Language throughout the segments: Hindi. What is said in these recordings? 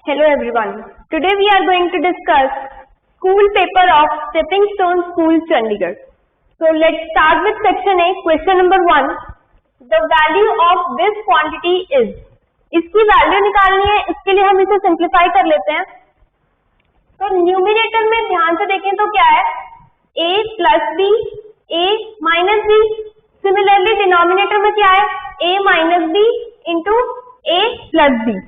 Hello everyone. Today we are going to discuss school paper of Stepping Stone School, Chandigarh. So let's start with section A. Question number 1. The value of this quantity is. इसकी वैल्यू निकालनी है, इसके लिए हम इसे सिंप्लीफाई कर लेते हैं. तो न्यूमिनेटर में ध्यान से देखें तो क्या है, a plus b, a minus b. Similarly denominator में क्या है, a minus b into a plus B.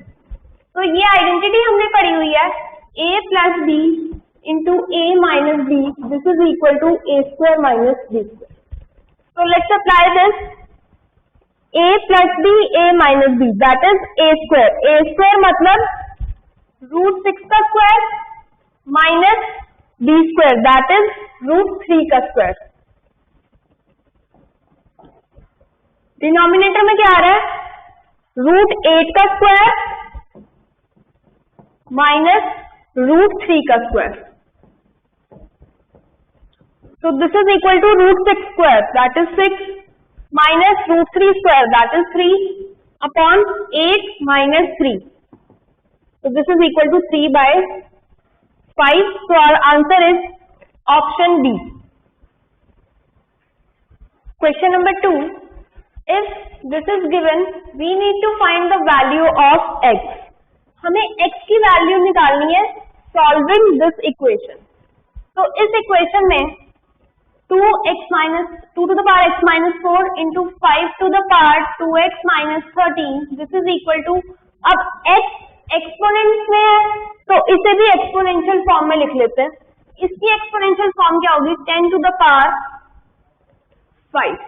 तो ये आइडेंटिटी हमने पढ़ी हुई है, a plus b into a minus b, this is equal to a square minus b square. तो let's apply this. a plus b, a minus b, that is a square. a square मतलब √6 का square minus b square, that is √3 का स्क्वायर. डिनोमिनेटर में क्या आ रहा है, √8 का स्क्वायर माइनस √3 का square. So this is equal to √6 square, that is 6, minus √3 square, that is 3, upon 8 minus 3. So this is equal to 3 by 5. So our answer is option D. Question number 2. If this is given, we need to find the value of x. हमें x की वैल्यू निकालनी है सॉल्विंग दिस इक्वेशन. तो इस इक्वेशन में 2 to the power x minus 4 into 5 to the power 2x minus 13, this is equal to, अब x एक्सपोनेंट में है तो इसे भी एक्सपोनेंशियल फॉर्म में लिख लेते हैं. इसकी एक्सपोनेंशियल फॉर्म क्या होगी, 10 to the power 5.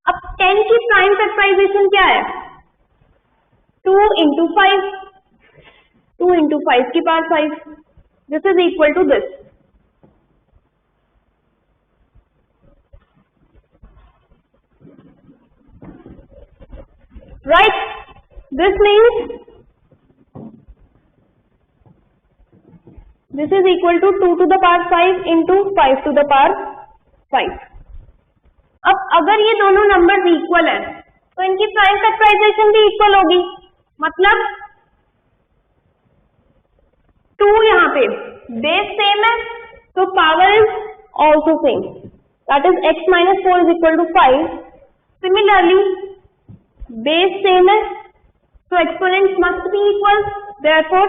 अब 10 की प्राइम फैक्टराइजेशन क्या है, 2 into 5, 2 into 5 की power 5, this is equal to this. Right? This means this is equal to 2 to the power 5 into 5 to the power 5. अब अगर ये दोनों नंबर्स इक्वल है तो इनकी प्राइम फैक्टराइजेशन भी इक्वल होगी. मतलब 2 यहाँ पे बेस सेम है तो power is also same, that is x minus 4 is equal to 5. Similarly base same है तो exponents must be equal, therefore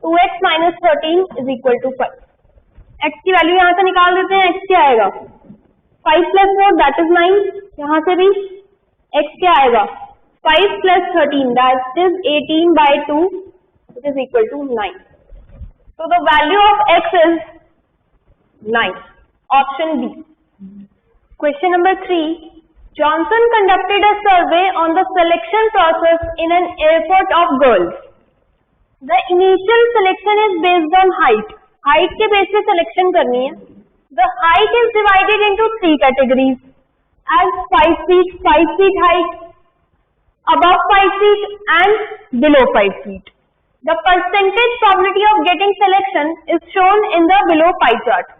2x minus 13 is equal to 5. x की वैल्यू यहाँ से निकाल देते हैं, x क्या आएगा, 5 प्लस 4 दैट इज 9. यहाँ से भी x क्या आएगा, 5 plus 13, that is 18 by 2, which is equal to 9. So the value of x is 9. Option B. Question number 3. Johnson conducted a survey on the selection process in an airport of girls. The initial selection is based on height. Height के बेस पे selection करनी है. The height is divided into 3 categories as 5 feet, 5 feet height, above 5 feet and below 5 feet. The percentage probability of getting selection is shown in the below pie chart.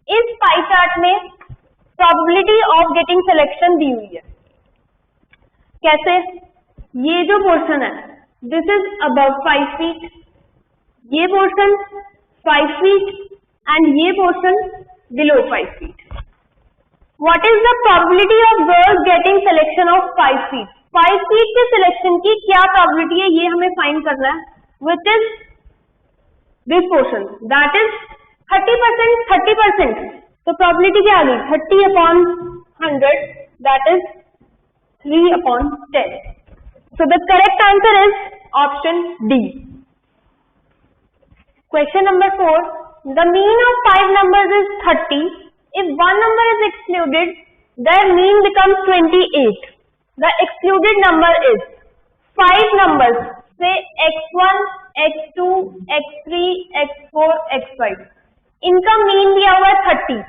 इस pie chart में probability of getting selection दी हुई है. कैसे, ये जो पोर्शन है this is above 5 feet, ये पोर्शन 5 feet and ये portion below 5 feet. What is the probability of girls getting selection of 5 feet? 5 feet के सिलेक्शन की क्या प्रोबेबिलिटी है, ये हमें फाइंड करना है. Which is this portion, that is 30%. 30%, तो प्रोबेबिलिटी क्या आ गई, 30/100, that is 3/10. So the correct answer is option D. Question number 4. The mean of 5 numbers is 30. If 1 number is excluded, there mean becomes 28. The excluded number is 5 numbers, say x1, x2, x3, x4, x5. इनका मीन दिया हुआ है 30.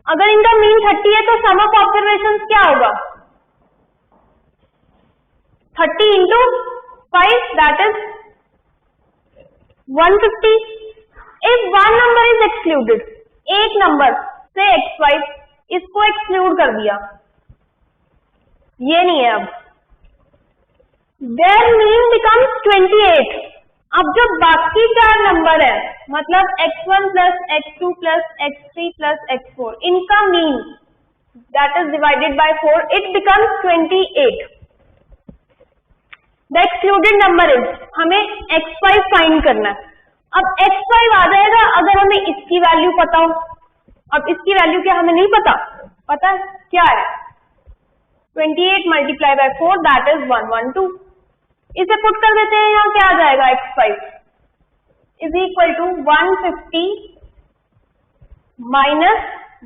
अगर इनका मीन 30 है तो सम ऑफ ऑब्जर्वेशंस क्या होगा, 30 into 5, that is 150. If 1 number is excluded, एक नंबर say x5, इसको एक्सक्लूड कर दिया, ये नहीं है, अब their mean becomes 28. अब जो बाकी चार नंबर है, मतलब x1 plus x2 plus x3 plus x4, इनका mean that is divided by 4, it becomes 28. The excluded number is, हमें x5 फाइंड करना है. अब x5 आ जाएगा अगर हमें इसकी वैल्यू पता हो. अब इसकी वैल्यू क्या हमें नहीं पता? पता है क्या है? 28 मल्टीप्लाई बाय 4 दैट इज 112. इसे पुट कर देते हैं, यहाँ क्या आ जाएगा? x5 is equal to 150 minus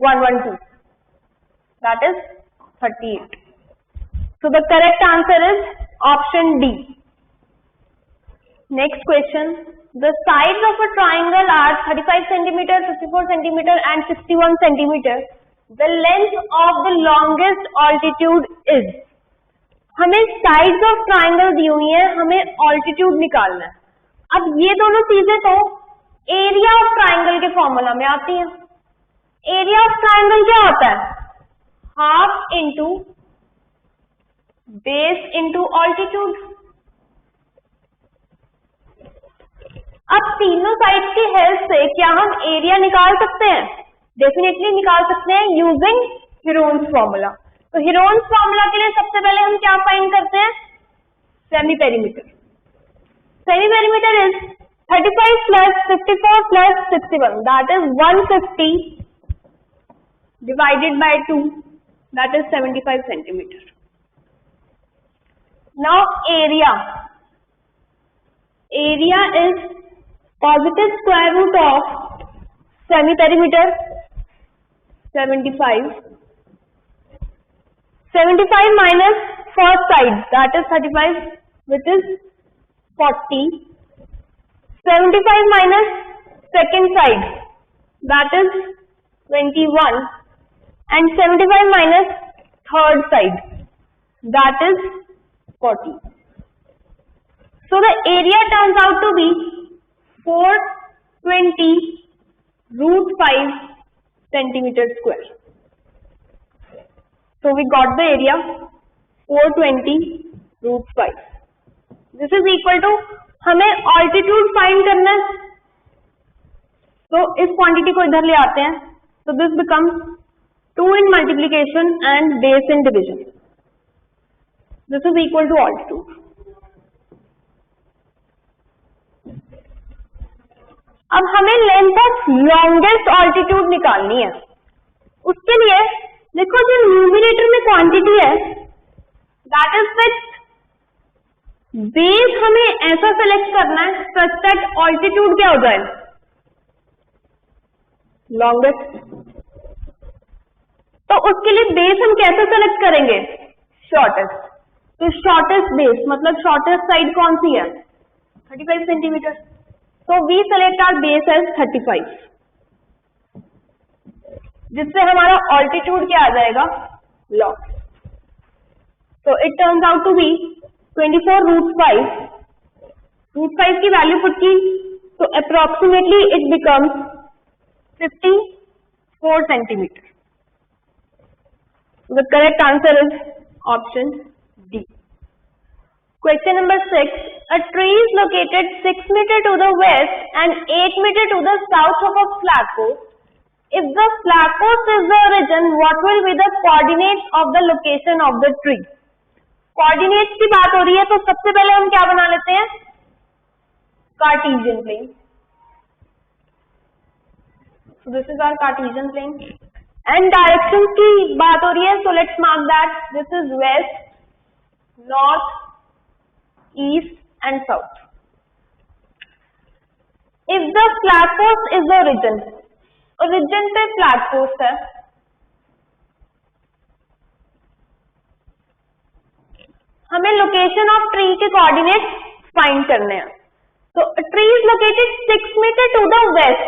112 that is 38. So the correct answer is option D. Next question. The sides of a triangle are 35 cm, 54 cm and 61 cm. The length of the longest altitude is. हमें sides of triangle दी हुई है, हमें altitude निकालना है. अब ये दोनों चीजें तो area of triangle के फॉर्मूला में आती हैं. Area of triangle क्या होता है? Half into base into altitude. अब तीनों साइड की हेल्प से क्या हम एरिया निकाल सकते हैं? डेफिनेटली निकाल सकते हैं यूजिंग हीरोन्स फॉर्मूला. तो हीरोन्स फॉर्मूला के लिए सबसे पहले हम क्या फाइंड करते हैं? Semi perimeter. Semi perimeter is 35 plus 54 plus 61 that is 150 divided by 2 that is 75 centimetre. Now area. Area is positive square root of semi perimeter 75. 75 minus first side that is 35 which is 40. 75 minus second side that is 21 and 75 minus third side that is 40. So the area turns out to be 420 root 5 centimeter square. So we got the area 420 root 5. This is equal to, हमें altitude find करना है, तो इस quantity को इधर ले आते हैं. So this becomes 2 in multiplication and base in division. This is equal to altitude. अब हमें लेंथ ऑफ लॉन्गेस्ट ऑल्टीट्यूड निकालनी है. उसके लिए देखो जो न्यूमरेटर में क्वांटिटी है दैट इज फिक्स्ड. बेस हमें ऐसा सेलेक्ट करना है सच दैट ऑल्टीट्यूड क्या हो जाए? लॉन्गेस्ट. तो उसके लिए बेस हम कैसे सेलेक्ट करेंगे? शॉर्टेस्ट. तो शॉर्टेस्ट बेस मतलब शॉर्टेस्ट साइड कौन सी है? 35 centimetre. So we select our base as 35, जिससे हमारा altitude क्या आ जाएगा? log. So it turns out to be 24 root 5. root 5 की वैल्यू पुट की तो approximately it becomes 54 centimeter. The correct answer is option D. Question number 6. A tree is located 6 meters to the west and 8 meters to the south of a flag post. If the flag post is the origin, what will be the coordinates of the location of the tree? Coordinates की बात हो रही है तो सबसे पहले हम क्या बना लेते हैं? Cartesian plane. So this is our Cartesian plane. And directions की बात हो रही है, so let's mark that this is west, north, east and south. If the flag post is the origin पे flag post है, हमें लोकेशन ऑफ ट्री के कोऑर्डिनेट फाइंड करने हैं. तो tree is located 6 metre to the west.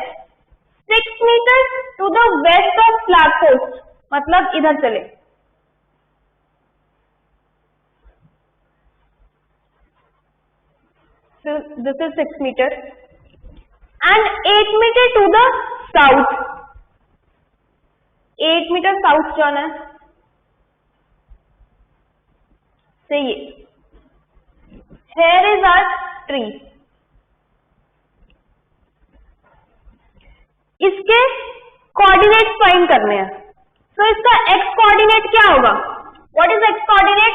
6 metre to the west of flag post मतलब इधर चले. So this is 6 meter and 8 meter to the south. 8 meter south जाना है. से ये Here is our tree. इसके कोऑर्डिनेट्स फाइंड करने हैं. तो इसका x कोऑर्डिनेट क्या होगा? What is x coordinate?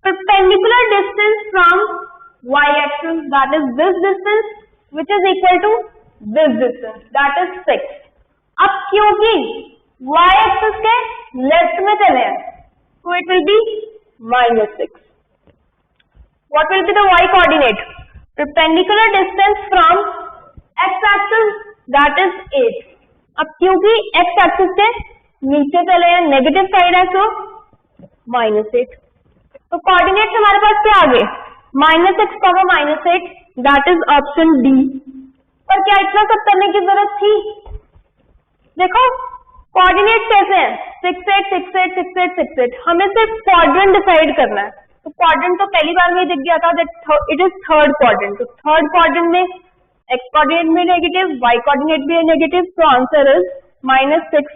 Perpendicular distance from y axis, that is this distance, which is equal to this distance, that is 6. अब क्योंकि y एक्सिस के लेफ्ट में चले हैं, so it will be -6. What will be the y coordinate? Perpendicular distance from x axis, that is 8. अब क्योंकि x axis के नीचे चले हैं, नेगेटिव साइड है, तो -8. तो कोऑर्डिनेट हमारे पास क्या आ गए? -6, -8, दैट इज ऑप्शन डी. पर क्या इतना सब करने की जरूरत थी? देखो कोऑर्डिनेट कैसे हैं, 6, 8, 6, 8, 6, 8, 6, 8. हमें सिर्फ क्वाड्रेंट डिसाइड करना है. तो क्वाड्रेंट तो पहली बार में ही दिख गया था, इट इज थर्ड क्वाड्रेंट. तो थर्ड क्वाड्रेंट में x कोऑर्डिनेट भी नेगेटिव, y कोऑर्डिनेट भी नेगेटिव, तो answer is -6,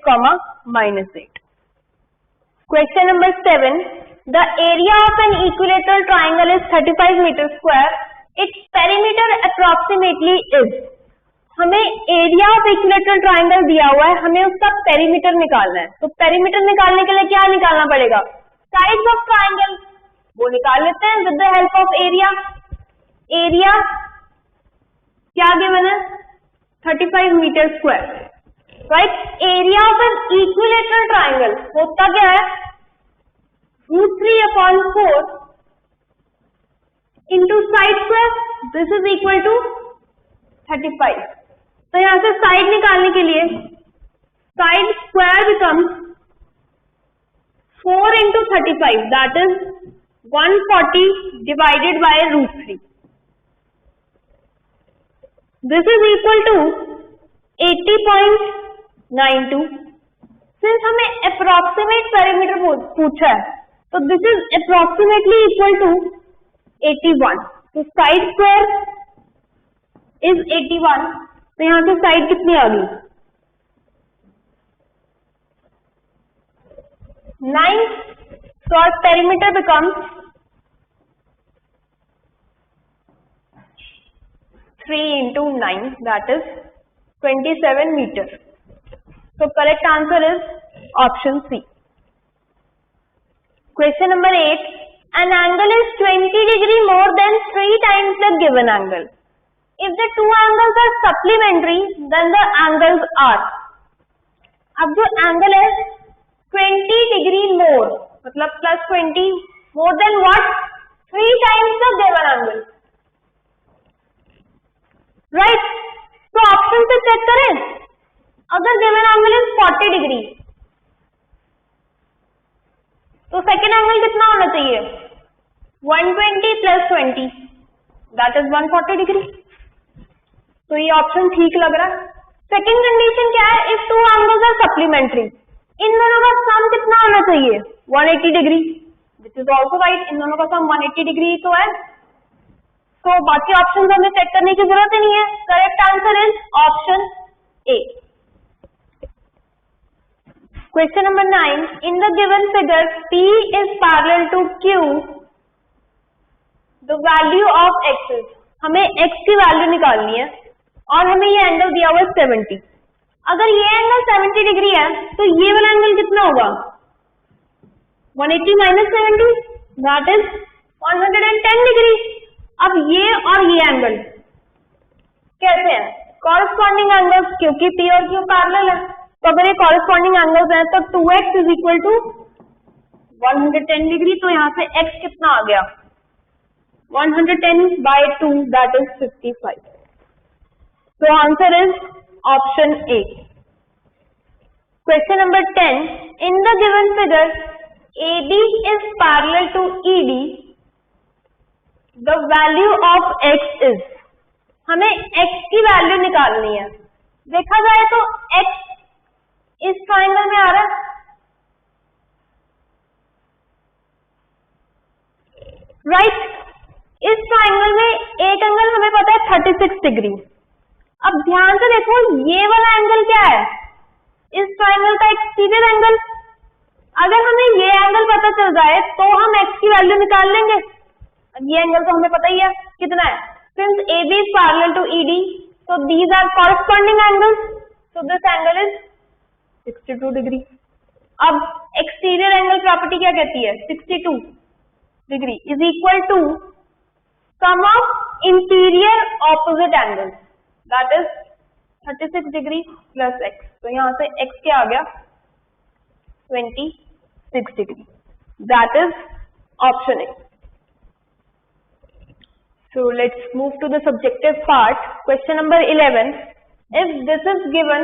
-8. Question number 7. The area of an equilateral triangle is 35 metre square. Its perimeter approximately is. हमें एरिया ऑफ इक्विलेटरल ट्राइंगल दिया हुआ है, हमें उसका पेरीमीटर निकालना है. तो पेरीमीटर निकालने के लिए क्या निकालना पड़ेगा? साइड्स ऑफ ट्राइंगल, वो निकाल लेते हैं with the help of area. Area क्या गिवन है? 35 metre square, right. Area of an equilateral triangle होता क्या है? √3/4 into side square, this is equal to 35. तो यहां से साइड निकालने के लिए side square becomes 4 into 35, that is 140 divided by √3. This is equal to 80.92. Since हमें अप्रोक्सीमेट पेरीमीटर पूछा है, तो this is approximately equal to 81. तो साइड स्क्वायर इज 81. तो यहां से साइड कितनी आ गई? 9. So our perimeter becomes 3 into 9, that is 27 meter. So correct answer is option C. Question number 8. An angle is 20 degree more than 3 times the given angle. If the two angles are supplementary, then the angles are. अब जो एंगल है 20 डिग्री मोर, मतलब +20, more than what? 3 times the given angle, right? तो ऑप्शन से चेक करें. अगर गिवन एंगल इज 40 डिग्री, तो सेकेंड एंगल कितना होना चाहिए? 120 + 20, दैट इज 140 डिग्री. तो ये ऑप्शन ठीक लग रहा है. सेकेंड कंडीशन क्या है? If two angles are supplementary, इन दोनों का सम कितना होना चाहिए? 180 degree, which is also right. इन दोनों का सम 180 डिग्री तो है. तो बाकी ऑप्शन हमें चेक करने की जरूरत ही नहीं है. Correct answer is option A. Question number 9. In the given figure P is parallel to Q, the value of x is. हमें x की वैल्यू निकालनी है और हमें ये एंगल दिया हुआ है 70. अगर ये एंगल 70 डिग्री है, तो ये वाला एंगल कितना होगा? 180 - 70, दैट इज 110 डिग्री. अब ये और ये एंगल कैसे हैं? कॉरस्पॉन्डिंग एंगल्स, क्योंकि P और Q पैरेलल है. तो अगर ये कॉरस्पॉन्डिंग एंगल्स हैं, तो 2x is equal to 110 degree. तो यहाँ से x कितना आ गया? 110/2, that is 55. So answer is option A. Question number 10. In the given figure, AB is parallel to ED. The value of x is. हमें x की वैल्यू निकालनी है. देखा जाए तो x इस ट्राइंगल में आ रहा है, राइट. इस ट्राइंगल में एक एंगल हमें पता है 36 डिग्री. अब ध्यान से देखो, ये वाला एंगल क्या है? इस ट्राइंगल का एक्सटीरियर एंगल. अगर हमें ये एंगल पता चल जाए तो हम x की वैल्यू निकाल लेंगे. ये एंगल तो हमें पता ही है कितना है, since AB is parallel to ED, so these are corresponding angles, so this angle is 62 degree. अब एक्सटीरियर एंगल प्रॉपर्टी क्या कहती है, 62 degree is equal to sum of interior opposite angles, that is 36 degree plus x, तो यहाँ से x क्या आ गया 26 degree, that is option A. So let's move to the subjective part. Question number 11. If this is given,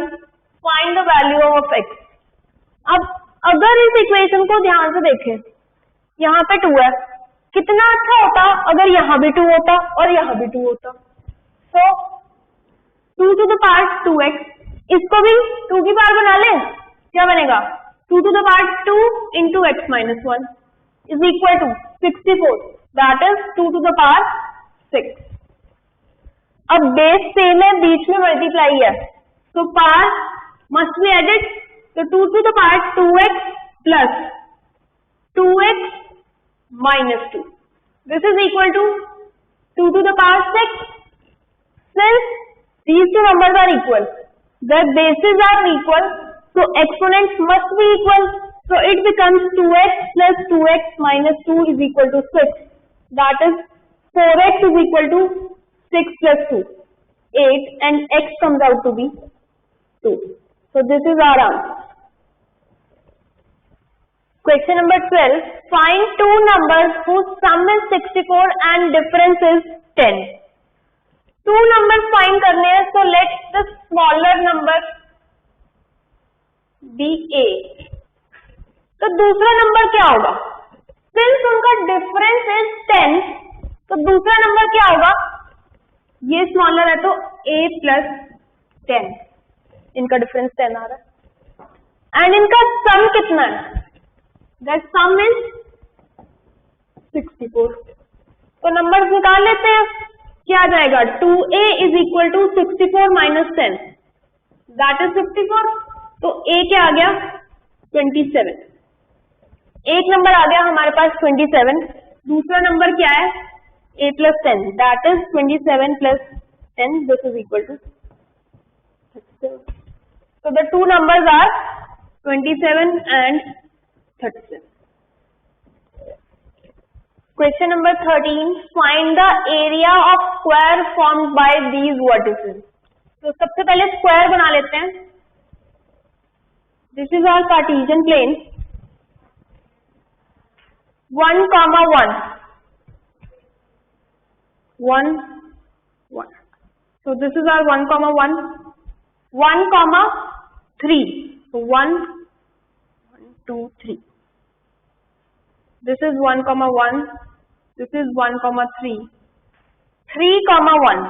find the value of x. अब अगर इस इक्वेशन को ध्यान से देखें, यहाँ पे 2 है, कितना अच्छा होता अगर यहाँ भी 2 होता और यहाँ भी 2 होता. So 2 to the power 2x, इसको भी 2 की पावर बना ले, क्या बनेगा 2 to the power 2 into x minus 1 is equal to 64. That is 2 to the power 6. अब बेस सेम है, बीच में मल्टीप्लाई है, तो पावर मस्ट बी एडेड, तो 2 to the power 2x plus 2x minus 2. This is equal to 2 to the power 6. Since these two numbers are equal, their bases are equal, so exponents must be equal. So it becomes 2x plus 2x minus 2 is equal to 6. That is 4x is equal to 6 plus 2, 8, and x comes out to be 2. So this is our answer. Question number 12. Find two numbers whose sum is 64 and difference is 10. Two numbers find करने हैं, so let the smaller number be a. तो दूसरा नंबर क्या होगा, since उनका difference is 10, तो दूसरा नंबर क्या होगा, ये स्मॉलर है तो a प्लस 10, इनका डिफरेंस 10 आ रहा है, एंड इनका सम कितना है, दैट सम इज 64. तो नंबर्स निकाल लेते हैं, क्या आ जाएगा 2a is equal to 64 minus 10, that is 54. तो a क्या आ गया 27, एक नंबर आ गया हमारे पास 27, दूसरा नंबर क्या है a plus 10, that is 27 plus 10, this is equal to 37. So the two numbers are 27 and 37. Question number 13. Find the area of square formed by these vertices. तो सबसे पहले स्क्वायर बना लेते हैं. This is our Cartesian plane. 1, 1. 1, 1. So this is our 1, 1, 1, 3. So 1, 2, 3. This is 1, 1. This is 1, 3. 3, 1.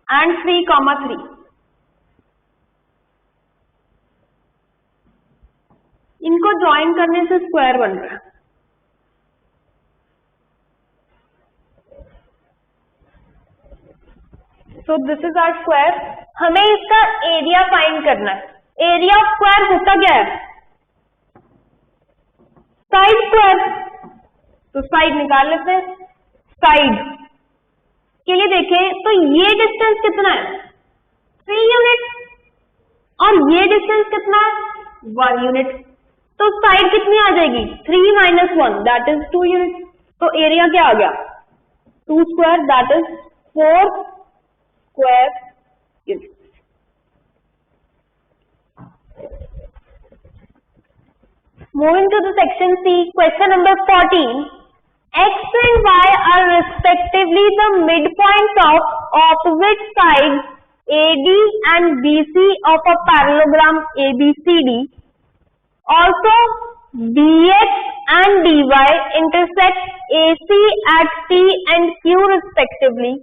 And 3, 3. इनको ज्वाइन करने से स्क्वायर बन रहा है. So this is our square. हमें इसका एरिया फाइंड करना है. एरिया ऑफ स्क्वायर होता क्या है, साइड स्क्वायर. तो साइड निकाल लेते हैं. साइड के लिए देखें तो ये डिस्टेंस कितना है 3 यूनिट, और ये डिस्टेंस कितना है 1 यूनिट. तो साइड कितनी आ जाएगी 3 minus 1, दैट इज 2 यूनिट. तो एरिया क्या आ गया 2 square, that is 4 square unit. Moving to the section C, question number 14. X and Y are respectively the midpoints of opposite sides AD and BC of a parallelogram ABCD. Also, dx and dy intersect AC at P and Q respectively.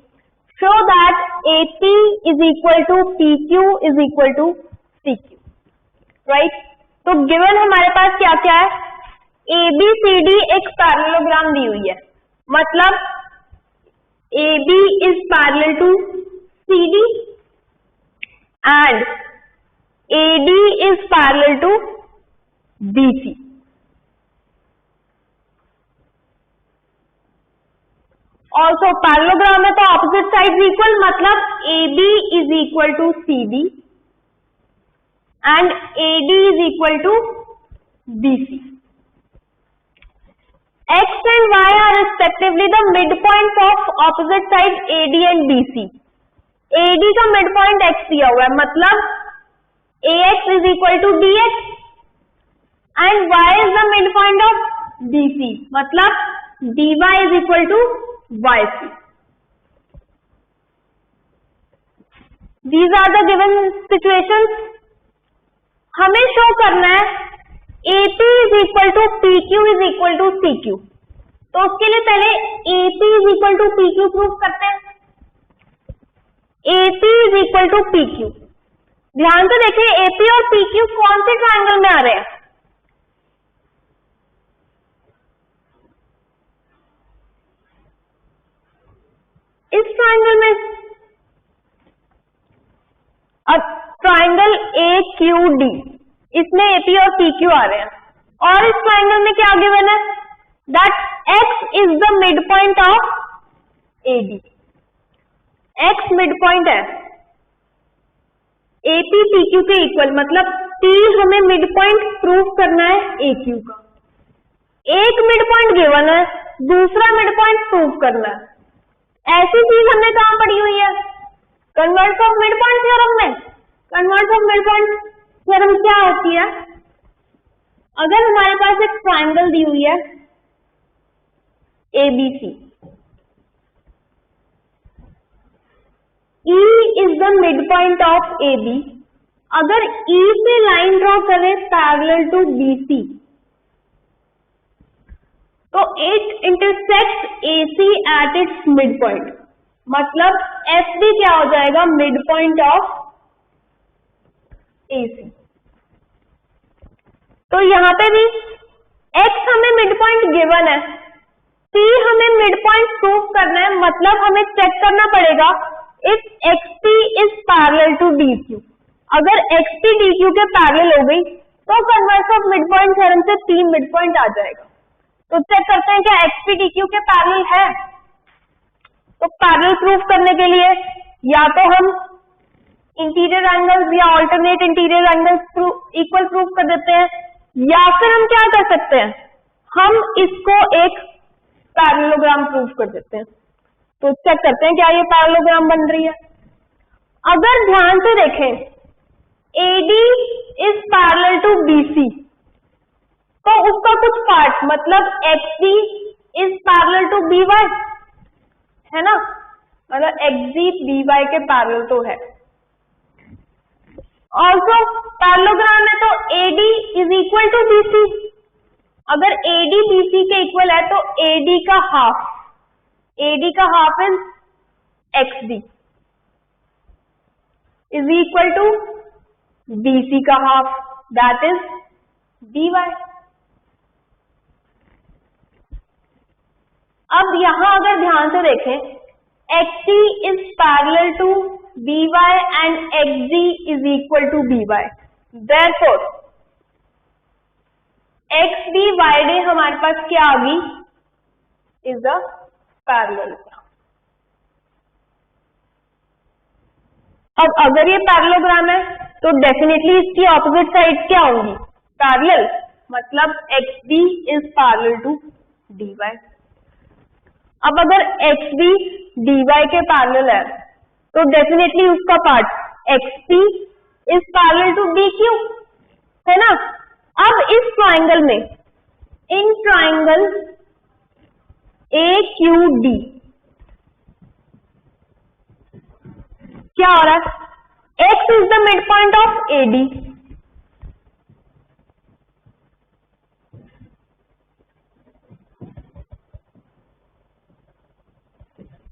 Show that AP is equal to PQ is equal to CQ. Right? तो गिवन हमारे पास क्या क्या है, ABCD एक पैरेललोग्राम दी हुई है, मतलब AB is parallel to CD and AD is parallel to BC. Also parallelogram है तो opposite sides equal, मतलब AB is equal to CD and AD is equal to BC. X and Y are respectively the midpoints of opposite sides AD and BC. AD का midpoint X दिया हुआ है, मतलब AX is equal to DX and Y is the midpoint of BC, मतलब DY is equal to YC. These are the given situations. हमें शो करना है AP is equal to PQ is equal to CQ. तो उसके लिए पहले AP is equal to PQ prove करते हैं. AP is equal to PQ. ध्यान से देखिए AP और PQ कौन से ट्रायंगल में आ रहे हैं? इस ट्रायंगल में. अब ट्रायंगल AQD, इसमें AP और PQ आ रहे हैं. और इस ट्रायंगल में क्या गिवन है? That X is the mid point of AD. X mid point है AP PQ के इक्वल, मतलब P हमें मिड पॉइंट प्रूव करना है AQ का. एक मिड पॉइंट गिवन है, दूसरा मिड पॉइंट प्रूव करना है. ऐसी चीज हमने कहां पढ़ी हुई है? Converse of mid point theorem में. Converse of mid point theorem क्या होती है? अगर हमारे पास एक ट्रायंगल दी हुई है ABC, E is the mid point of AB. अगर E से लाइन ड्रॉ करें पैरेलल टू BC, तो it intersects AC at its mid point, मतलब FB क्या हो जाएगा? Mid point of AC. तो यहां पे भी X हमें मिड पॉइंट गिवन है, P हमें मिड पॉइंट प्रूव करना है, मतलब हमें चेक करना पड़ेगा if XP is parallel to DQ. अगर XP DQ के पैरेलल हो गई तो converse of mid point theorem से P मिड पॉइंट आ जाएगा. तो चेक करते हैं क्या XP DQ के पैरेलल है. तो पैरेलल प्रूफ करने के लिए या तो हम इंटीरियर एंगल्स या alternate interior angles equal proof कर देते हैं, या फिर हम क्या कर सकते हैं, हम इसको एक पैरेललोग्राम प्रूफ कर देते हैं. तो चेक करते हैं क्या ये पैरेललोग्राम बन रही है. अगर ध्यान से देखें AD is parallel to BC, तो उसका कुछ पार्ट, मतलब XD is parallel to BY है ना, मतलब XD BY के पैरेलल तो है. ऑल्सो पैरेललोग्राम है तो AD is equal to BC. अगर AD BC के इक्वल है तो AD का half is XD is equal to BC का हाफ, दैट इज BY. अब यहां अगर ध्यान से देखें XD is parallel to BY and XD is equal to BY. Therefore, XD YD हमारे पास क्या आ गई? Is a parallelogram. अब अगर ये पैरेललोग्राम है तो डेफिनेटली इसकी ऑपोजिट साइड क्या होंगी? पैरेलल, मतलब XD is parallel to DY. अब अगर XD DY के पैरेलल है तो डेफिनेटली उसका part XP is parallel to BQ है ना. अब इस ट्राइंगल में, इन ट्राइंगल AQD क्या हो रहा है? X is the mid point of AD,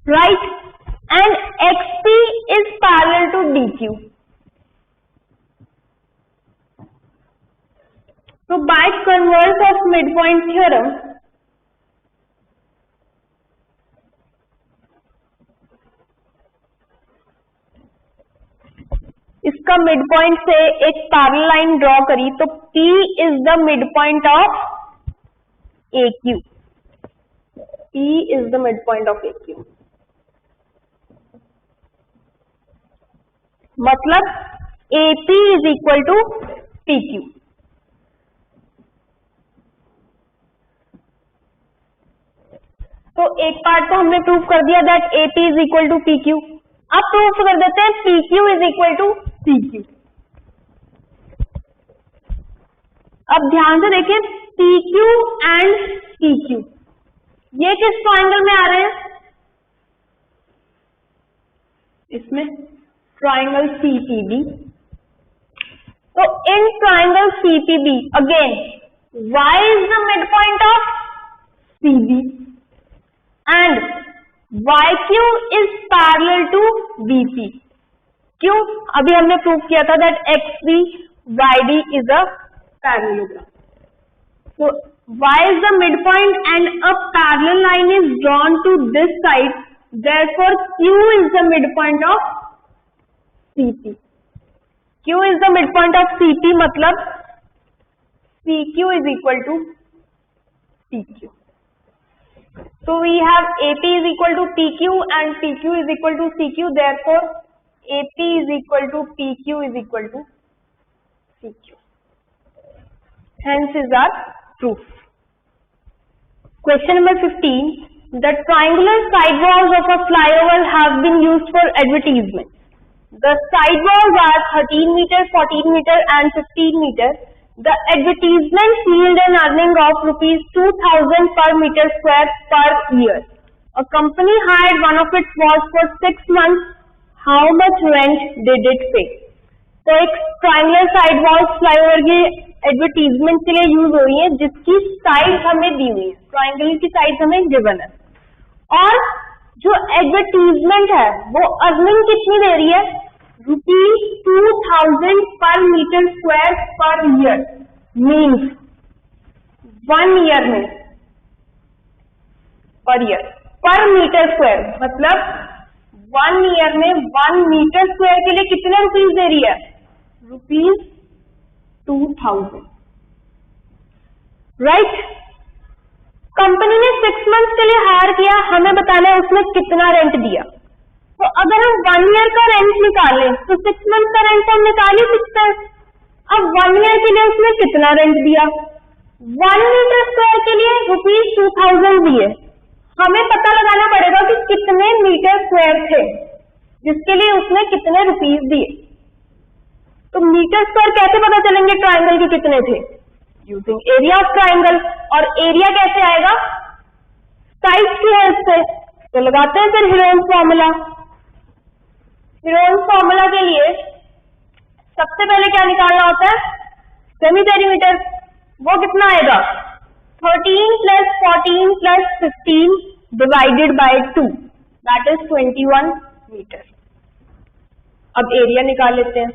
right, and XP is parallel to DQ. So by converse of midpoint theorem, इसका मिड पॉइंट से एक पैरेलल लाइन ड्रॉ करी तो P is the mid point of AQ. P is the mid point of AQ. मतलब AP is equal to PQ. तो एक पार्ट तो हमने प्रूव कर दिया that AP is equal to PQ. अब प्रूफ कर देते हैं PQ is equal to CQ. अब ध्यान से देखिए PQ एंड PQ ये किस ट्राइंगल में आ रहे हैं? इसमें ट्राइंगल CPB. तो in triangle CPB again Y is the mid point of CB and YQ is parallel to BP. क्यों? अभी हमने प्रूव किया था that XB YD is a parallelogram. So Y is the midpoint and a parallel line is drawn to this side. Therefore, Q is the midpoint of CP. Q is the midpoint of CP मतलब CQ is equal to PQ. So we have AP is equal to PQ and PQ is equal to CQ. Therefore, AP is equal to PQ is equal to CQ. Hence is our proof. Question number 15. The triangular side walls of a flyover have been used for advertisement. The side walls are 13 meter, 14 meter and 15 meter. The advertisement yield an earning of rupees 2,000 per meter square per year. A company hired one of its walls for 6 months. How much rent did it pay? तो एक ट्राइंगुलर साइड वॉल्स फ्लाईओवर की एडवर्टीजमेंट के लिए यूज हो रही है जिसकी साइड हमें दी हुई है, ट्राइंगल की साइड हमें गिवन है और जो एडवर्टीजमेंट है वो अर्निंग कितनी दे रही है? ₹2,000 per metre square per year. Means 1 year में पर मीटर स्क्वायर मतलब 1 ईयर में 1 मीटर स्क्वायर के लिए कितने रुपीज दे रही है? ₹2,000. राइट. कंपनी ने 6 मंथ्स के लिए हायर किया, हमें बताना है उसने कितना रेंट दिया. तो अगर हम 1 ईयर का रेंट निकालें तो 6 मंथ का रेंट हम निकाल ही सकते हैं. अब 1 ईयर के लिए उसने कितना रेंट दिया? 1 मीटर स्क्वायर के लिए ₹2,000 दिए. हमें पता लगाना पड़ेगा कि कितने मीटर स्क्वायर थे जिसके लिए उसने कितने रुपीज दिए. तो मीटर स्क्वायर कैसे पता चलेंगे ट्राइंगल के कितने थे? Using area of triangle. और एरिया कैसे आएगा? साइड की हेल्प से. तो लगाते हैं फिर हीरोन्स फॉर्मूला. हीरोन्स फॉर्मूला के लिए सबसे पहले क्या निकालना होता है? Semi perimeter. वो कितना आएगा? 13 प्लस 14 प्लस 15 divided by 2 that is 21 metre. अब एरिया निकाल लेते हैं.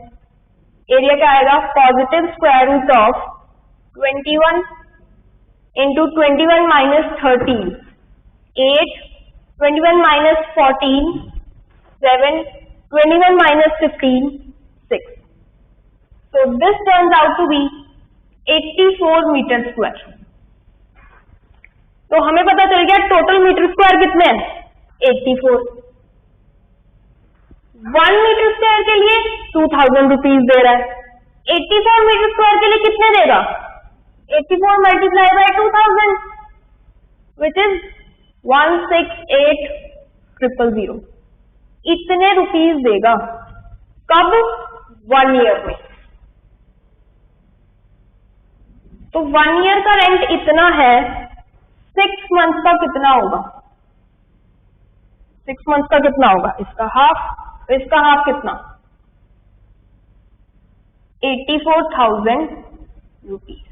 एरिया क्या आएगा? Positive square root of 21 into 21 minus 13 8, 21 minus 14 7, 21 minus 15 6. So this turns out to be 84 meter square. तो हमें पता चल गया टोटल मीटर स्क्वायर कितने हैं? 84. 1 मीटर स्क्वायर के लिए 2,000 रुपीज दे रहा है. 84 मीटर स्क्वायर के लिए कितने देगा? 84 मल्टीप्लाई बाय 2,000 विच इज 168,000. इतने रुपीज देगा. कब? 1 ईयर में. तो 1 ईयर का रेंट इतना है. 6 मंथ का कितना होगा? 6 मंथ का कितना होगा? इसका हाफ. तो इसका हाफ कितना? 84,000 रुपीज.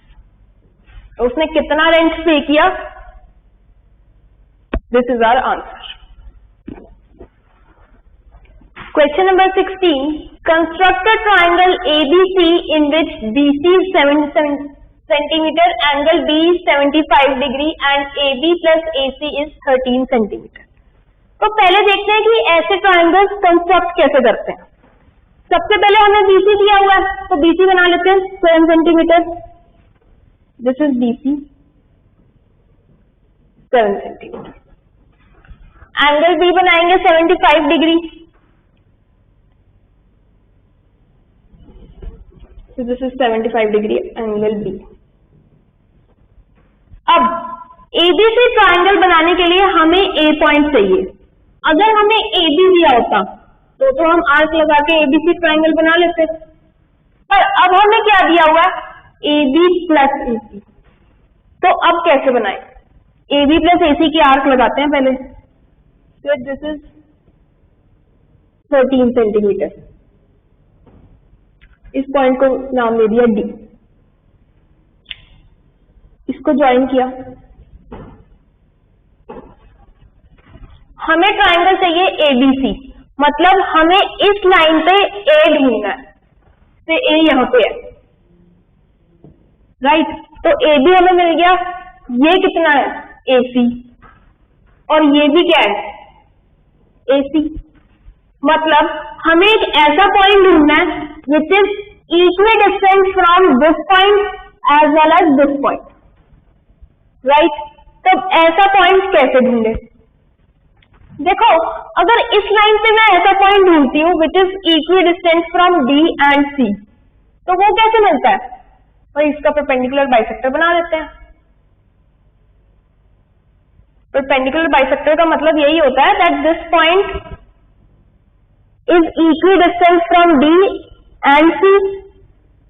तो उसने कितना रेंट पे किया? This is our answer. Question number 16. Construct a triangle ABC in which BC is 7 centimeter, angle B is 75 degree and AB plus AC is 13 centimeter. तो पहले देखते हैं कि ऐसे ट्राइंगल्स कंस्ट्रक्ट कैसे करते हैं. सबसे सबसे पहले हमें BC दिया हुआ है, तो BC बना लेते हैं 7 centimetre. This is BC 7 centimetre. Angle B बनाएंगे 75 degree. So this is 75 degree angle B। अब ABC ट्राइंगल बनाने के लिए हमें A पॉइंट चाहिए। अगर हमें AB दिया होता तो हम आर्क लगा के ABC ट्राइंगल बना लेते, पर अब हमें क्या दिया हुआ है, AB प्लस AC। तो अब कैसे बनाएं? AB प्लस AC की आर्क लगाते हैं पहले। तो दिस इज 13 सेंटीमीटर। इस पॉइंट को नाम दे दिया D। इसको ज्वाइन किया। हमें ट्राइंगल चाहिए ABC, मतलब हमें इस लाइन पे A ढूंढना है। तो A यहां पे है, राइट। तो AB हमें मिल गया। ये कितना है, AC, और ये भी क्या है, AC। मतलब हमें एक ऐसा पॉइंट ढूंढना है which is equidistance from this point as well as this point, right. तो ऐसा पॉइंट कैसे ढूंढे? देखो, अगर इस लाइन पे मैं ऐसा पॉइंट ढूंढती हूँ विच is equidistance from D and C, तो वो कैसे मिलता है? और इसका परपेंडिकुलर बाइसेक्टर बना देते हैं। परपेंडिकुलर बाइसेक्टर का मतलब यही होता है that this point is equidistance from D and C।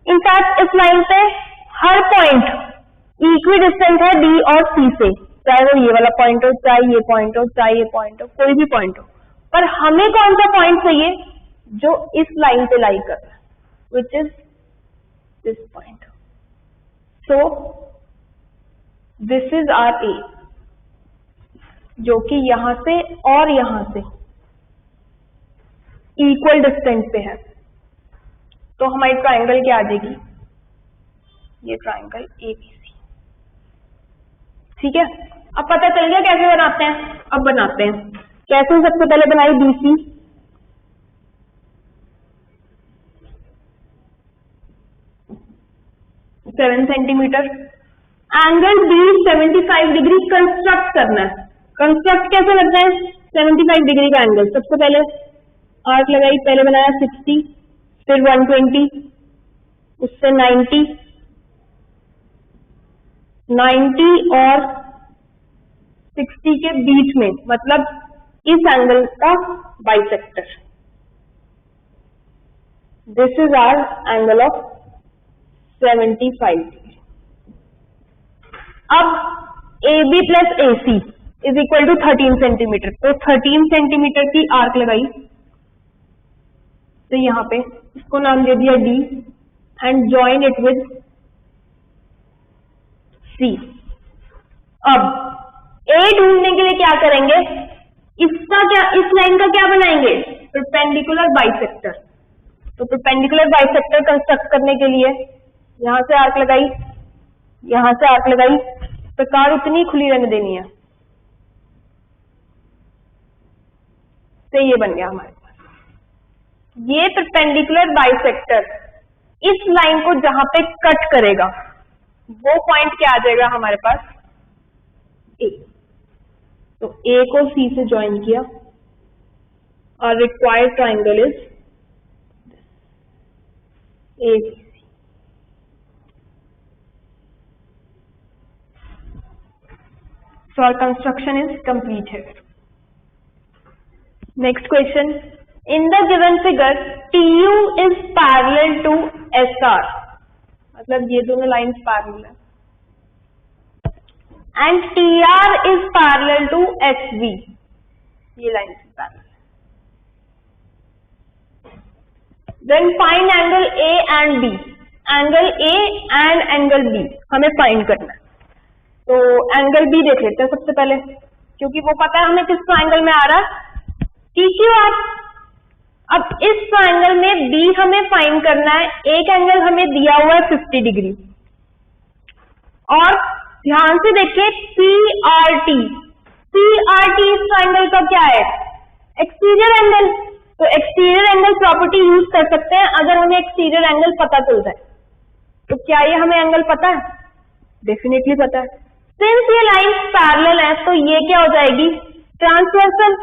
In fact इस लाइन पे हर पॉइंट इक्वी डिस्टेंस है D और C से, चाहे वो ये वाला पॉइंट हो, चाहे ये पॉइंट हो, चाहे ये पॉइंट हो, कोई भी पॉइंट हो। पर हमें कौन सा पॉइंट चाहिए जो इस लाइन पे लाई कर रहा है, which is this point. So this is our A, जो कि यहां से और यहां से इक्वल डिस्टेंस पे है। तो हमारी ट्राइंगल क्या आ जाएगी, ये ट्राइंगल ABC। ठीक है, अब पता चल गया कैसे बनाते हैं। अब बनाते हैं कैसे। सबसे पहले बनाई BC, seven centimetre. Angle B 75 degree construct करना है। कंस्ट्रक्ट कैसे करते हैं 75 डिग्री का एंगल? सबसे पहले आर्क लगाई, पहले बनाया 60, फिर 120, उससे 90 और 60 के बीच में, मतलब इस एंगल का bisector. This is our angle of 75 degree. अब AB plus AC is equal to 13 centimetre. तो 13 सेंटीमीटर की आर्क लगाई, तो यहां पे इसको नाम दे दिया D and join it with C। अब A ढूंढने के लिए क्या करेंगे, इसका क्या, इस लाइन का क्या बनाएंगे, परपेंडिकुलर बाइसेक्टर। तो परपेंडिकुलर बाइसेक्टर कंस्ट्रक्ट करने के लिए यहां से आर्क लगाई, यहां से आर्क लगाई, प्रकार उतनी खुली रहने देनी है। तो ये बन गया हमारे पास। ये परपेंडिकुलर बाइसेक्टर इस लाइन को जहां पे कट करेगा वो पॉइंट क्या आ जाएगा हमारे पास, A। तो A को C से ज्वाइन किया और required triangle is ABC। So our construction is completed. Next question. In the given figure, TU is parallel to SR. मतलब ये दोनों लाइन्स पैरेलल है। And TR is parallel to HV. ये लाइन्स पैरेलल है। Then find angle A and B. Angle A and angle B हमें फाइंड करना है। तो एंगल B देख लेते हैं सबसे पहले, क्योंकि वो पता है हमें किस ट्राइंगल में आ रहा है, TQR। अब इस ट्राइंगल में B हमें फाइंड करना है। एक एंगल हमें दिया हुआ है 50 डिग्री, और ध्यान से देखिए PRT। PRT इस ट्राइंगल का क्या है, एक्सटीरियर एंगल। तो एक्सटीरियर एंगल प्रॉपर्टी यूज कर सकते हैं अगर हमें एक्सटीरियर एंगल पता चल जाए। तो क्या ये हमें एंगल पता है? डेफिनेटली पता है। सिंस ये लाइन पैरेलल है तो ये क्या हो जाएगी? ट्रांसवर्सल।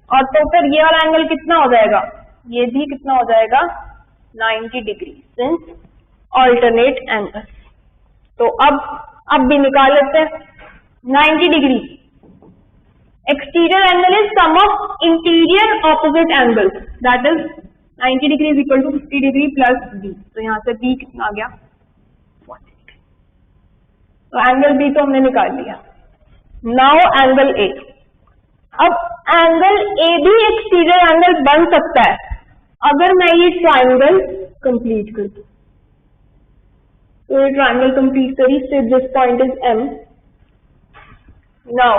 और तो फिर ये वाला एंगल कितना हो जाएगा? ये भी कितना हो जाएगा? 90 डिग्री, सिंस ऑल्टरनेट एंगल। तो अब भी निकाल लेते हैं। 90 degree exterior angle is sum of interior opposite angle, that is 90 degree is equal to 50 degree plus B. तो यहां से बी कितना आ गया? 40 डिग्री। तो एंगल बी तो हमने निकाल लिया। Now angle A. अब एंगल ए भी एक्सटीरियर एंगल बन सकता है अगर मैं ये ट्राइंगल कंप्लीट कर दूं। तो ये ट्राइंगल कंप्लीट करी, so this point is M. Now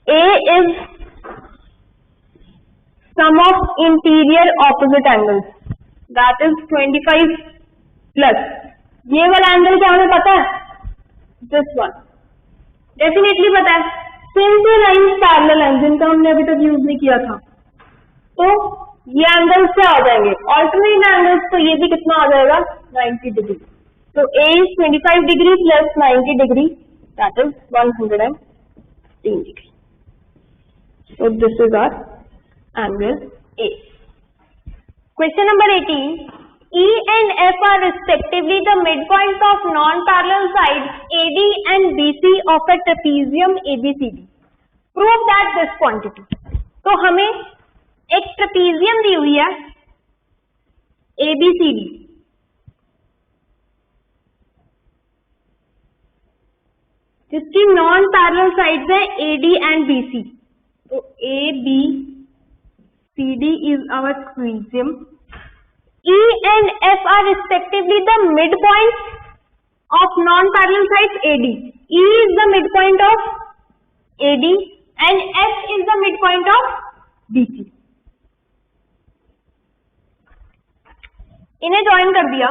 A is sum of interior opposite angles, that is 25 plus ये वाला एंगल क्या हमें पता है? This one डेफिनेटली पता है, सिंस ये लाइन पैरेलल है जिनका हमने अभी तक यूज नहीं किया था। तो ये एंगल्स क्या हो जाएंगे? Alternate angles. तो ये भी कितना आ जाएगा? 90 degree. So A is 25 degree plus 90 degree, that is 110 degree. So this is our angle A. Question number 18. E and F are respectively the midpoints of non-parallel sides AD and BC of a trapezium ABCD. Prove that this quantity. तो हमें एक ट्रेपीजियम दी हुई है ABCD, जिसकी नॉन पैरेलल साइड्स है AD एंड BC। तो ABCD is our trapezium. E and F are respectively the midpoints of non-parallel sides AD. E is the midpoint of AD and F is the midpoint of BC. इन्हें ज्वाइन कर दिया।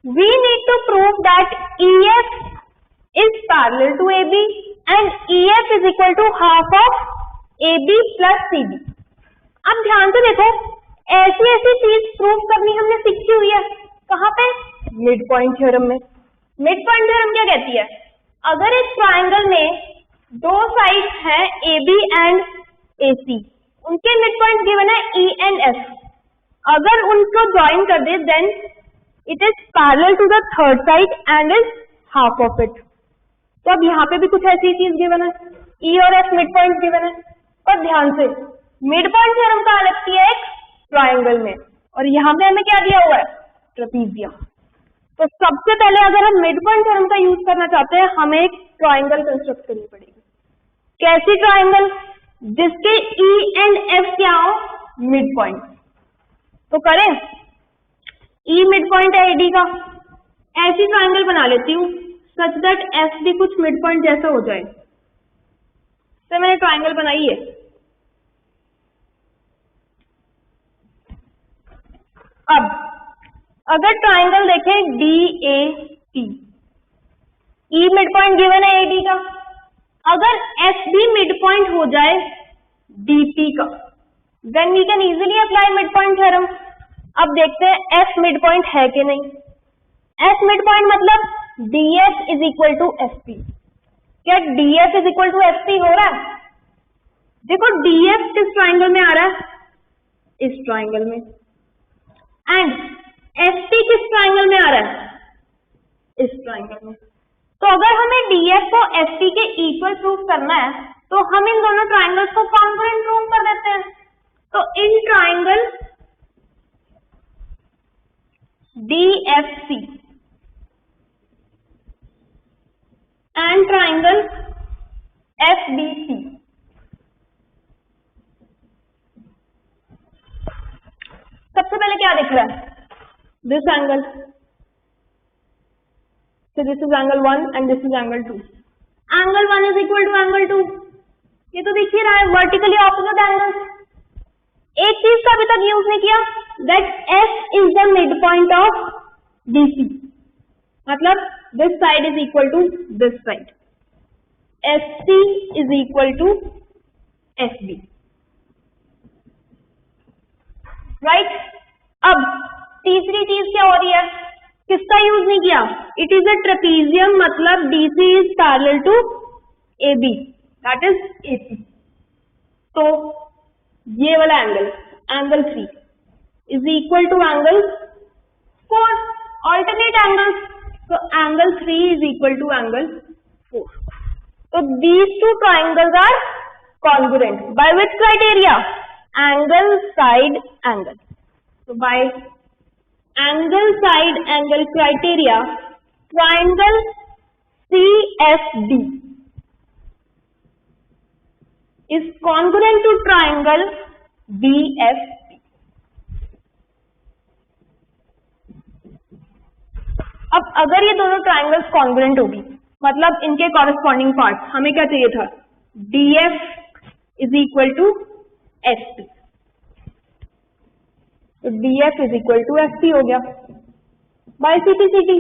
We need to prove that EF is parallel to AB and EF is equal to half of AB plus CD. अब ध्यान से देखो, ऐसी ऐसी चीज प्रूव करनी हमने सीखी हुई है। कहाँ पे? मिड पॉइंट थ्योरम में। मिड पॉइंट थ्योरम क्या कहती है? अगर एक ट्राइंगल में दो साइड्स हैं AB एंड AC, उनके मिड पॉइंट गिवन है E एंड F। अगर उनको ज्वाइन कर दे then it is parallel to the third side and is half of it. तो अब यहाँ पे भी कुछ ऐसी चीज गिवन है, E और F मिड पॉइंट गिवन है। और ध्यान से, मिड पॉइंट थ्योरम कहाँ लगती है? एक ट्राइंगल में, और यहाँ पे हमें क्या दिया हुआ है? ट्रेपीजियम। तो सबसे पहले अगर हम मिड पॉइंट थ्योरम का यूज करना चाहते हैं, हमें एक ट्राइंगल कंस्ट्रक्ट करनी पड़ेगी। कैसी ट्राइंगल? जिसके E एंड F क्या हो? Mid point. तो करें, E मिड पॉइंट है AD का, ऐसी ट्राइंगल बना लेती हूँ सच दैट F भी कुछ मिड पॉइंट जैसा हो जाए। तो मैंने ट्राइंगल बनाई है। अब अगर ट्राइंगल देखें DAT, E mid point given है AD का, अगर F भी मिड पॉइंट हो जाए DP का, then we can easily apply mid point theorem. अब देखते हैं F मिड पॉइंट है कि नहीं। F मिड पॉइंट मतलब DF is equal to FP। क्या DF is equal to FP हो रहा है? देखो DF किस ट्राइंगल में आ रहा है? इस ट्राइंगल में। एंड FP किस ट्राइंगल में आ रहा है? इस ट्राइंगल में। तो अगर हमें DF को FP के इक्वल प्रूव करना है तो हम इन दोनों ट्राइंगल्स को कॉन्ग्रुएंट प्रूव कर देते हैं। तो in triangle DFC and triangle FBC, सबसे पहले क्या दिख रहा है? This angle. So this is angle 1 and this is angle 2. Angle 1 is equal to angle 2. ये तो दिख ही रहा है, vertically opposite angles. एक चीज का अभी तक यूज नहीं किया, that F is the midpoint of DC. मतलब this side is equal to this side. FC is equal to FB. Right. अब तीसरी चीज क्या हो रही है, किसका यूज नहीं किया, इट इज अ ट्रेपीजियम, मतलब DC is parallel to AB, that is AP। तो ये वाला angle, angle 3 is equal to angle 4, alternate angles, तो angle 3 is equal to angle 4। तो these two triangles are congruent by which criteria, angle side angle। so by angle side angle criteria, triangle CFD is congruent to triangle BFP। अब अगर ये दोनों ट्राइंगल्स कॉन्ग्रुएंट होगी, मतलब इनके कॉरेस्पॉन्डिंग पार्ट, हमें क्या चाहिए था, DF is equal to SP, तो DF is equal to SP हो गया बाय CPCT।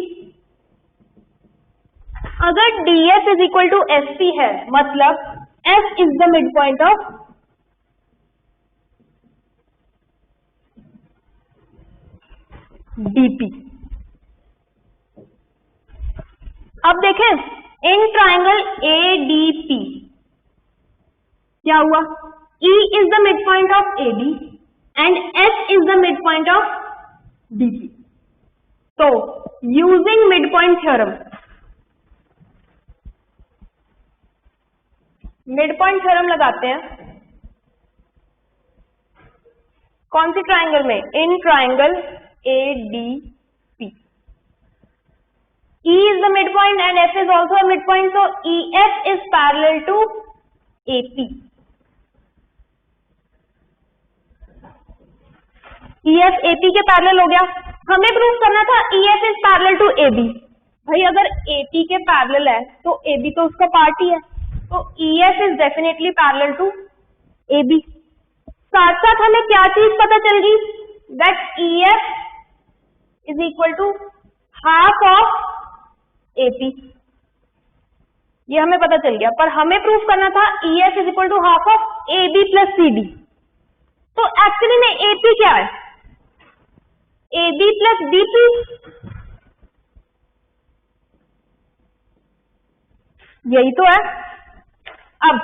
अगर DF is equal to SP है, मतलब F is the mid point of DP। अब देखें इन ट्राइंगल ADP क्या हुआ, E is the mid point of AD and F is the mid point of DP। तो using mid point theorem, mid point theorem लगाते हैं कौन सी ट्राइंगल में, इन triangle ADP। E is the midpoint and F is also a midpoint, so EF is parallel to AP। EF AP के पैरेलल हो गया। हमें प्रूव करना था EF is parallel to AB। भाई अगर AP के पैरेलल है तो AB तो उसका पार्ट ही है, तो EF is definitely parallel to AB। साथ साथ हमें क्या चीज पता चल गई, that EF is equal to half of AP, ये हमें पता चल गया। पर हमें प्रूफ करना था EF is equal to half of AB plus CD। तो एक्चुअली में AP क्या है, AB प्लस DP। यही तो है। अब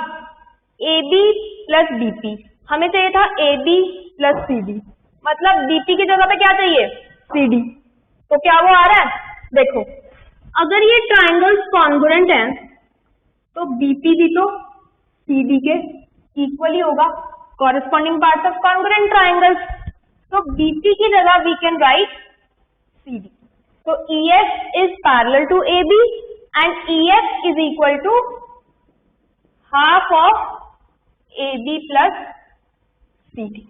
AB प्लस DP, हमें चाहिए था AB प्लस CD, मतलब DP की जगह पे क्या चाहिए, CD। तो क्या वो आ रहा है, देखो अगर ये ट्राइंगल्स कॉन्ग्रुएंट हैं तो BP भी तो CD के इक्वली होगा, corresponding parts of congruent triangles. तो BP की जगह वी कैन राइट CD। तो EF is parallel to AB and EF is equal to half of AB plus CD।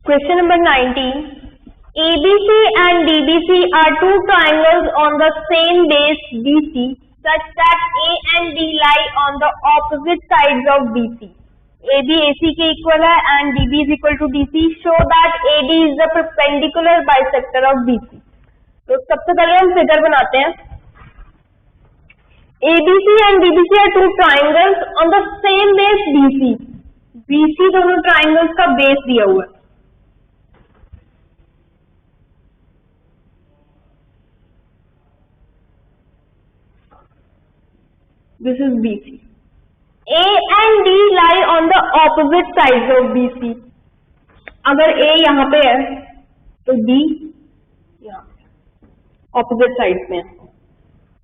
Question number 19, ABC and DBC are two triangles on the same base BC such that A and D lie on the opposite sides of BC। AB AC के इक्वल है and DB is equal to DC। Show that AD is the perpendicular bisector of BC। तो सबसे पहले हम फिगर बनाते हैं। ABC and DBC are two triangles on the same base BC। BC दोनों ट्राइंगल्स का बेस दिया हुआ है। This is BC। A and D lie on the opposite sides of BC। अगर A यहाँ पे है तो D यहाँ ऑपोजिट साइड में है,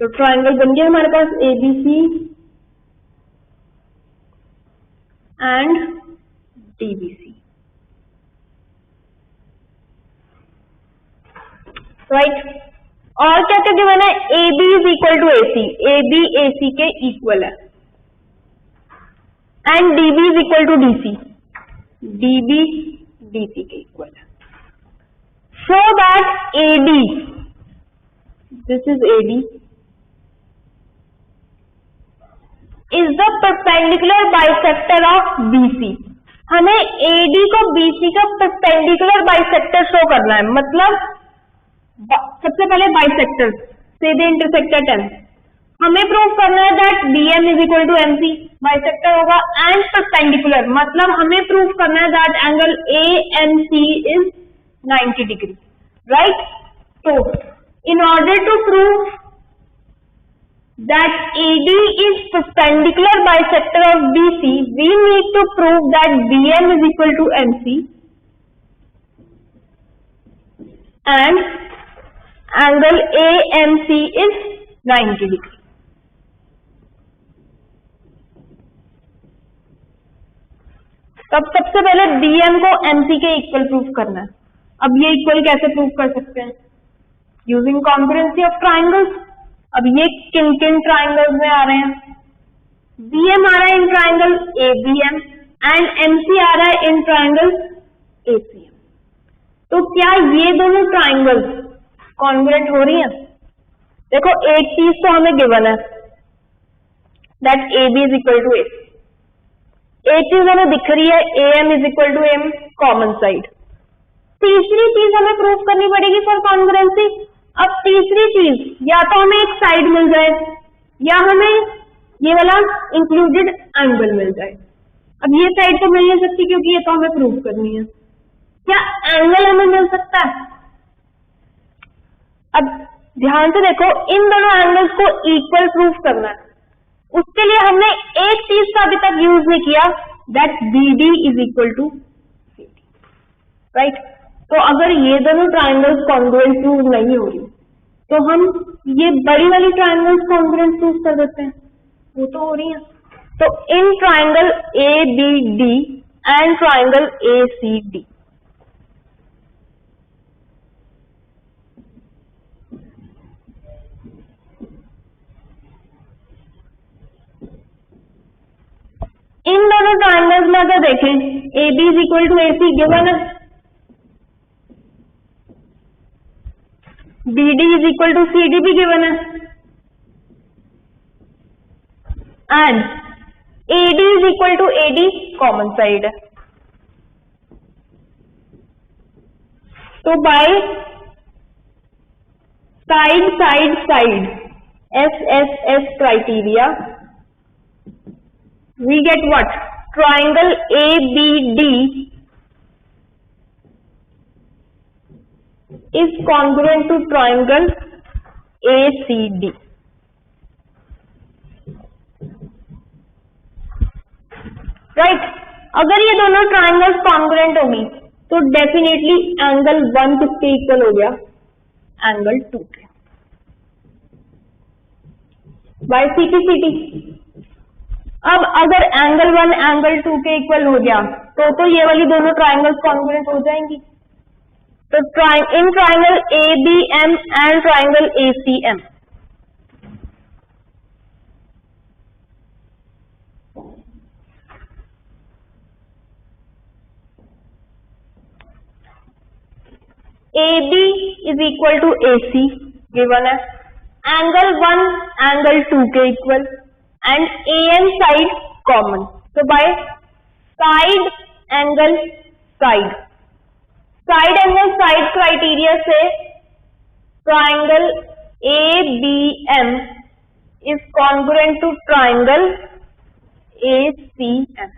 तो ट्राइंगल बन गया हमारे पास ABC एंड DBC, राइट। और क्या क्या गिवन है, AB is equal to AC, AB AC के इक्वल है and DB is equal to DC, DB DC के इक्वल है। Show that AD, this is AD, is the perpendicular bisector of BC। हमें AD को BC का परपेंडिकुलर बाइसेक्टर शो करना है, मतलब सबसे पहले बाइसेक्टर्स से दे इंटरसेक्ट एट M। हमें प्रूव करना है that BM is equal to MC, bisector होगा एंड परपेंडिकुलर, मतलब हमें प्रूव करना है that angle AMC is 90 degree, right. तो in order to prove that AD is perpendicular bisector of BC, we need to prove that BM is equal to MC and angle AMC is 90 degree. तब सबसे पहले BM को MC के इक्वल प्रूव करना है। अब ये इक्वल कैसे प्रूव कर सकते हैं? Using congruency of triangles. अब ये किन किन ट्राइंगल्स में आ रहे हैं? BM आ रहा है इन ट्राइंगल ABM एंड MC आ रहा है इन ट्राइंगल ACM। तो क्या ये दोनों ट्राइंगल्स कॉन्ग्रुएंट हो रही हैं? देखो एक चीज तो हमें गिवन है that AB is equal to AC, एक चीज हमें दिख रही है AM is equal to M common side. तीसरी चीज हमें प्रूव करनी पड़ेगी फॉर कॉन्ग्रुएंसी। अब तीसरी चीज या तो हमें एक साइड मिल जाए या हमें ये वाला इंक्लूडेड एंगल मिल जाए। अब ये साइड तो मिल नहीं सकती क्योंकि ये तो हमें प्रूव करनी है। क्या एंगल हमें मिल सकता है? अब ध्यान से देखो, इन दोनों एंगल्स को इक्वल प्रूफ करना है। उसके लिए हमने एक चीज का अभी तक यूज नहीं किया, that BD is equal to CD, right. तो अगर ये दोनों ट्राइंगल्स कॉन्ग्रुएंट प्रूव नहीं हो रही तो हम ये बड़ी वाली ट्राइंगल्स कॉन्ग्रुएंट प्रूव कर देते हैं, वो तो हो रही है। तो in triangle ABD and triangle ACD, इन दोनों ट्राइंगल्स में अगर देखें AB is equal to AC given है, BD is equal to CD भी गिवन है and AD is equal to AD common side है। तो by side side side SSS criteria we get what? Triangle ABD is congruent to triangle ACD. Right? अगर ये दोनों ट्राइंगल्स कॉन्ग्रुएंट होगी तो डेफिनेटली एंगल 1 किसके इक्वल हो गया? एंगल 2 के, बाय CT। अब अगर एंगल 1 एंगल 2 के इक्वल हो गया तो ये वाली दोनों ट्राइंगल्स कॉन्ग्रुएंट हो जाएंगी। तो in triangle ABM and triangle ACM, AB is equal to AC given है, एंगल 1 एंगल 2 के equal and AM side common. तो by side angle side criteria से triangle ABM is congruent to triangle ACM।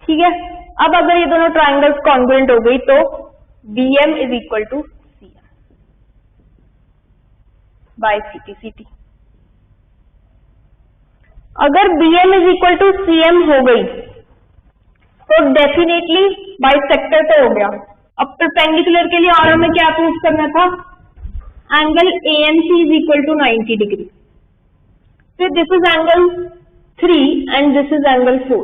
ठीक है, अब अगर ये दोनों ट्राइंगल्स कॉन्ग्रुएंट हो गई तो BM is equal to CM by CT। अगर BM is equal to CM हो गई तो डेफिनेटली बाइसेक्टर तो हो गया। अब परपेंडिकुलर के लिए और हमें क्या प्रूव करना था? Angle AMC is equal to 90 degree. फिर this is angle 3 and this is angle 4।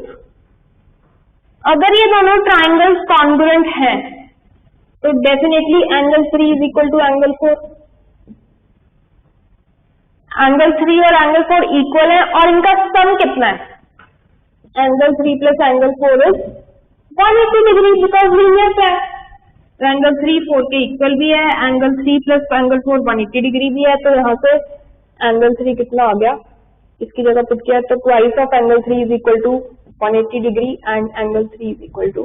अगर ये दोनों ट्राइंगल्स कॉन्ग्रुएंट हैं तो definitely angle 3 is equal to angle 4। Angle 3 और एंगल 4 इक्वल है और इनका सम कितना है? Angle 3 plus angle 4 is 180 degree because linear है। तो एंगल 3 4 के इक्वल भी है, एंगल 3 प्लस एंगल 4 180 डिग्री भी है। तो यहाँ से एंगल 3 कितना आ गया? इसकी जगह पुट किया तो twice of angle 3 is equal to 180 degree and angle 3 is equal to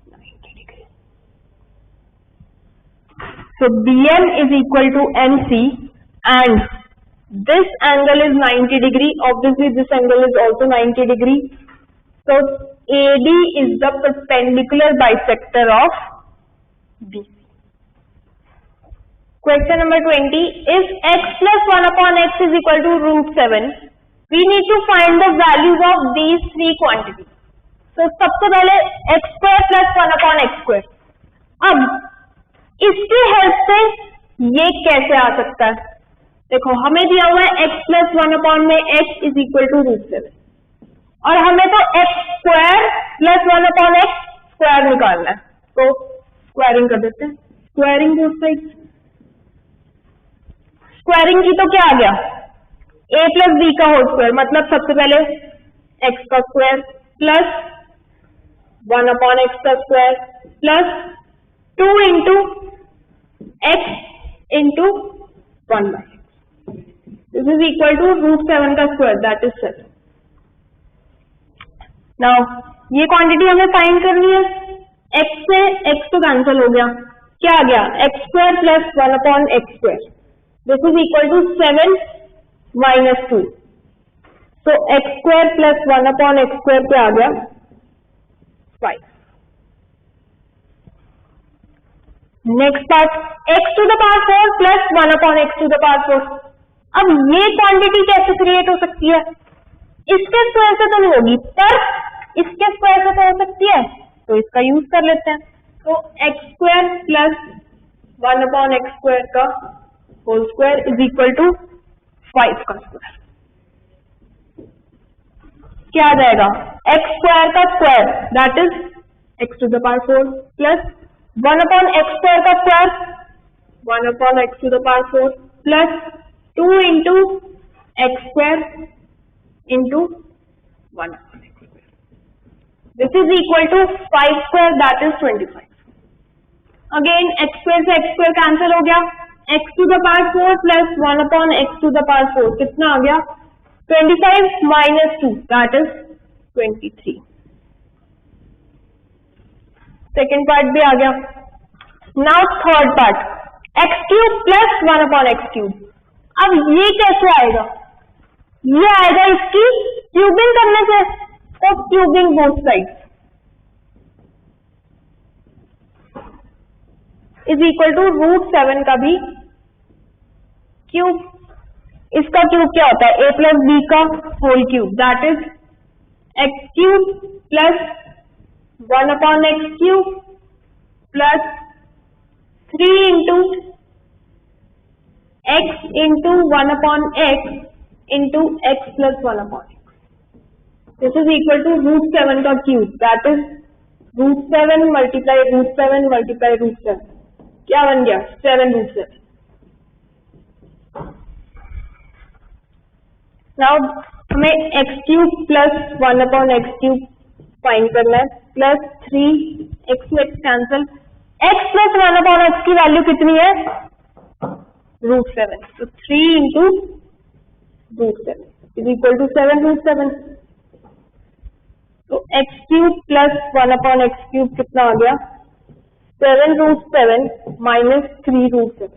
90 degree. So BM is equal to MC and this angle is 90 degree. Obviously this angle is also 90 degree. So AD is the perpendicular bisector of BC. Question number 20. If x plus 1 upon x is equal to root 7, we need to find the values of these three quantities. So सबसे पहले x square plus 1 upon x square. अब इसकी हेल्प से ये कैसे आ सकता है? देखो हमें दिया हुआ है x plus 1 upon में x is equal to root 7 और हमें तो x square plus 1 upon x square निकालना है. तो स्क्वायरिंग कर देते हैं. Squaring both sides. स्क्वायरिंग की तो क्या आ गया? a प्लस बी का होल स्क्वायर, मतलब सबसे पहले x का स्क्वायर प्लस 1 अपॉन x का square plus 2 into x into 1 by x. This is equal to root 7 का स्क्वायर, दैट इज 7. नाउ ये क्वांटिटी हमें फाइंड करनी है. x से x तो कैंसिल हो गया, क्या आ गया? x square plus 1 upon x square. This is equal to 7 minus 2. So x square plus 1 upon x square क्या आ गया? 5. Next part, x to the power 4 plus 1 upon x to the power 4. अब ये क्वांटिटी कैसे क्रिएट हो सकती है? इसके स्क्वायर से तो नहीं होगी, पर इसके स्क्वायर से तो हो सकती है, तो इसका यूज कर लेते हैं. तो x square plus 1 upon x square का whole square is equal to 5 का स्क्वायर. क्या आ जाएगा? x स्क्वायर का square that is x to the power 4 plus 1 upon x square का square 1 upon x to the power 4 plus 2 into x square into 1 upon x square. This is equal to 5 square that is 25. Again x square से x स्क्वायर कैंसिल हो गया. x to the power 4 plus 1 upon x to the power 4 कितना आ गया? 25 minus 2 that is 23. Second part भी आ गया. Now third part, x cube plus 1 upon x cube. अब ये कैसे आएगा? ये आएगा इसकी क्यूबिंग करने से. तो cubing both sides is equal to root 7 का भी क्यूब. इसका क्यूब क्या होता है? a प्लस बी का whole cube that is x cube plus 1 upon x cube plus 3 into x into 1 upon x into x plus 1 upon x. This is equal to root 7 का cube that is root 7 multiply root 7 multiply root 7. क्या बन गया? 7 रूट 7. नाउ हमें x cube plus 1 upon x cube find करना है plus 3 x to x cancel. X plus 1 upon x की वैल्यू कितनी है? रूट 7. तो 3 into root 7 is equal to 7 root 7. तो x cube plus 1 upon x cube कितना आ गया? 7 रूट 7 माइनस 3 root 7.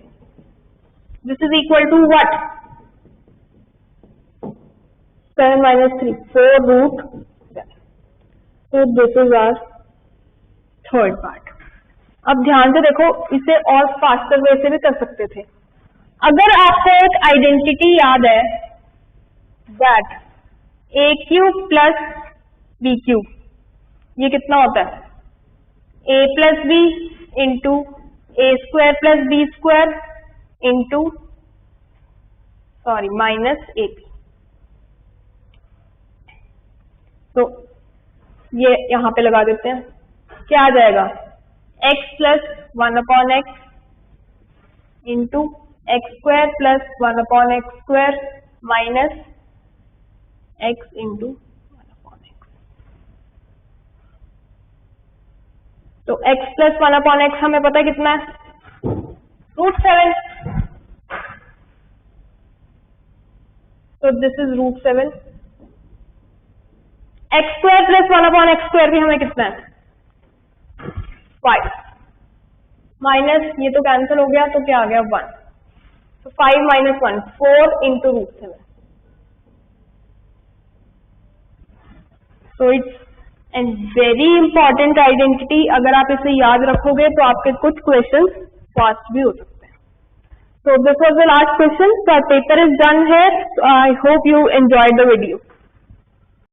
This is equal to what? 7 minus 3 4 root 7. So this is our third part. अब ध्यान से देखो, इसे और फास्टर वे से भी कर सकते थे. अगर आपको एक आइडेंटिटी याद है that a cube plus b cube, ये कितना होता है? a plus b into a square plus b square into minus a p. तो ये यहां पे लगा देते हैं. क्या आ जाएगा? x plus 1 upon x into x square plus 1 upon x square minus x into 1 upon x. तो x प्लस 1 अपॉन एक्स हमें पता है कितना है? रूट 7. तो this is root 7. X square plus 1 upon x square भी हमें कितना है? 5. माइनस ये तो कैंसिल हो गया, तो क्या आ गया 1. तो 5 minus 1 4 into root 7. So it's a very important identity. अगर आप इसे याद रखोगे तो आपके कुछ क्वेश्चंस फास्ट भी हो सकते हैं. So this was the last question. The paper is done here. I hope you enjoyed the video.